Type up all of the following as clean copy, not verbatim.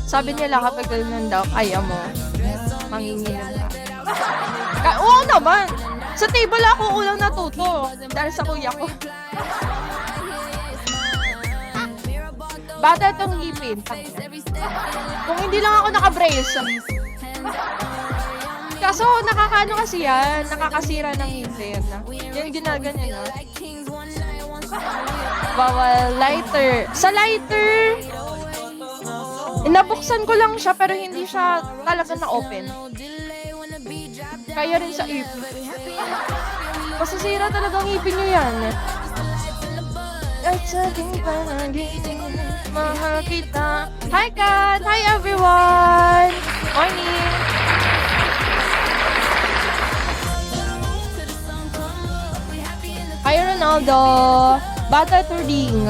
Sabi nila kapag ganun daw, kaya mo, manginginom ka. Oo naman! Sa table ako ulang natuto. Dahil sa kuya ko. Bata itong ngipin. Kung hindi lang ako naka-brace. Kaso nakakaano kasi yan. Nakakasira ng ngipin. Yung ginaganyan na. Bawal lighter. Sa lighter, nabuksan ko lang siya pero hindi siya talaga na-open. Kaya rin sa ipin. Masasira talaga ang ipin nyo yan. At sa aking panaginip, mahal kita. Hi Kat! Hi everyone! Morning! Hi Ronaldo! Bata to ring.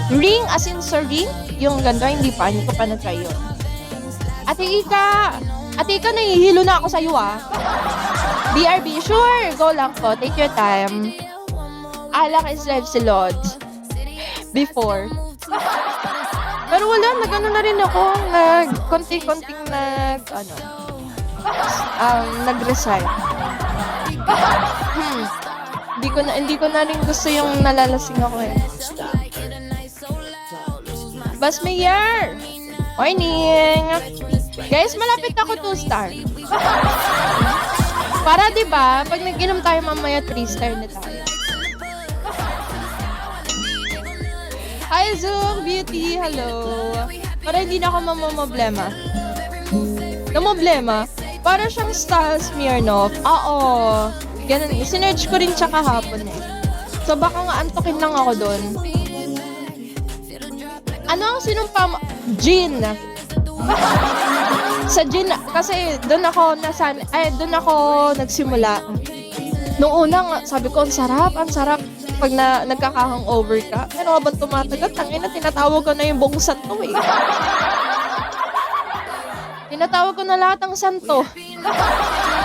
Ring as in sa ring? Yung ganda, hindi ko pa na-try yun. Ate Ika, nahihilo na ako sa'yo ah. BRB, sure, go lang po, take your time. Alak is live si Lodge. Before. Pero wala, nag-ano na rin ako, konting nag-resign. Hindi ko na rin gusto yung nalalasing ako eh. Bas Mayer! Morning! Guys, malapit ako 2-star. Para diba, pag nag-inom tayo mamaya 3-star na tayo. Hi Zoom Beauty! Hello! Para hindi na ako mamoblema. Namoblema? Para siyang Style Smirnoff. Oo. Ganun. Sinerge ko rin siya kahapon eh. So baka nga antokin lang ako doon. Ano ang sinumpa mo? Gin. Sa gin, kasi doon ako nagsimula. Noong una, sabi ko, ang sarap. Pag nagkaka-hangover ka. Pero habang tumatagal, tangina, tinatawag ko na yung buong santo eh. Tinatawag ko na lahat ng santo.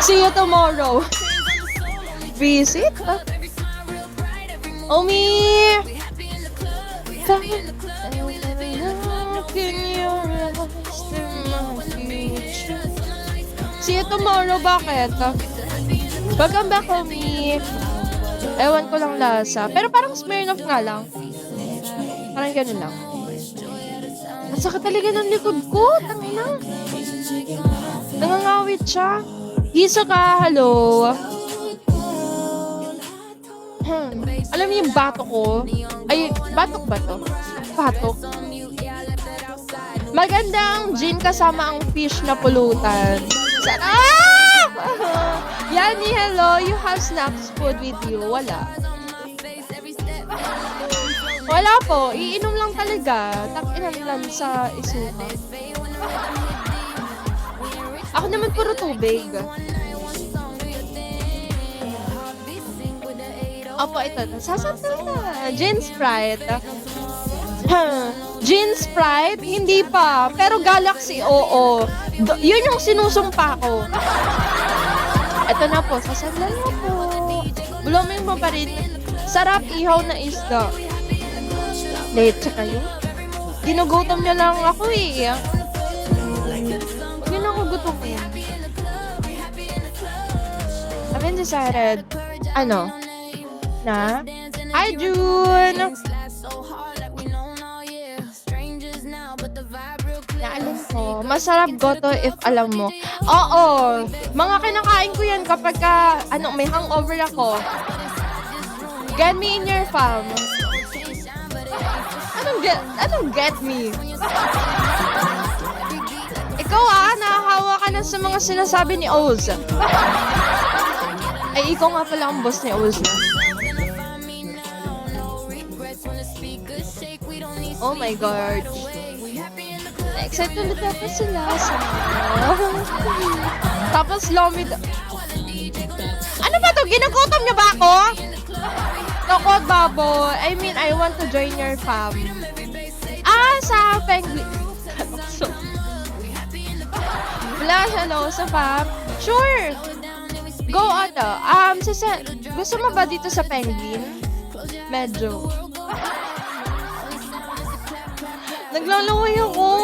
See you tomorrow. Visit? Omi! See you tomorrow, bakit? Welcome back, Omi. Ewan ko lang lasa. Pero parang Smirnoff nga lang. Parang gano'n lang. At saka talaga ng likod ko. Tangina. Nangangawit siya. Hisoka, hello. Alam niyo yung batok ko? Ay, batok ba to? Batok. Magandang gin kasama ang fish na pulutan. Sarap! Yani, hello. You have snacks food with you? Wala. Wala po. Iinom lang talaga. Takinan lang sa isuka. Ako naman puro tubig. Opo, ito. Sasanta na. Gin Sprite. Gin Sprite? Hindi pa. Pero Galaxy, oo. Yun yung sinusumpa ko. Ito na po. Sasanta na po. Blooming mo pa rin. Sarap ihaw na isda. Leche kayo? Ginugutom niya lang ako eh. Huwag yun ako gutumin. I've been decided. Ano? Na? Hi, June! Naalam ko, masarap goto if alam mo. Oo! Mga kinakain ko yan kapag may hangover ako. Get me in your fam. Anong get me? Ikaw nakahawa ka na sa mga sinasabi ni Oz. Ay, ikaw nga pala ang boss ni Oz na. Oh my God. Excited ulit ako sila. Tapos Lomi. Ano ba to? Ginugutom niyo ba ako? Tokot babo. I mean, I want to join your fam. Sa penguin. Flash, hello, sa fam. Sure. Go, gusto mo ba dito sa penguin? Medyo. Naglalaway ako.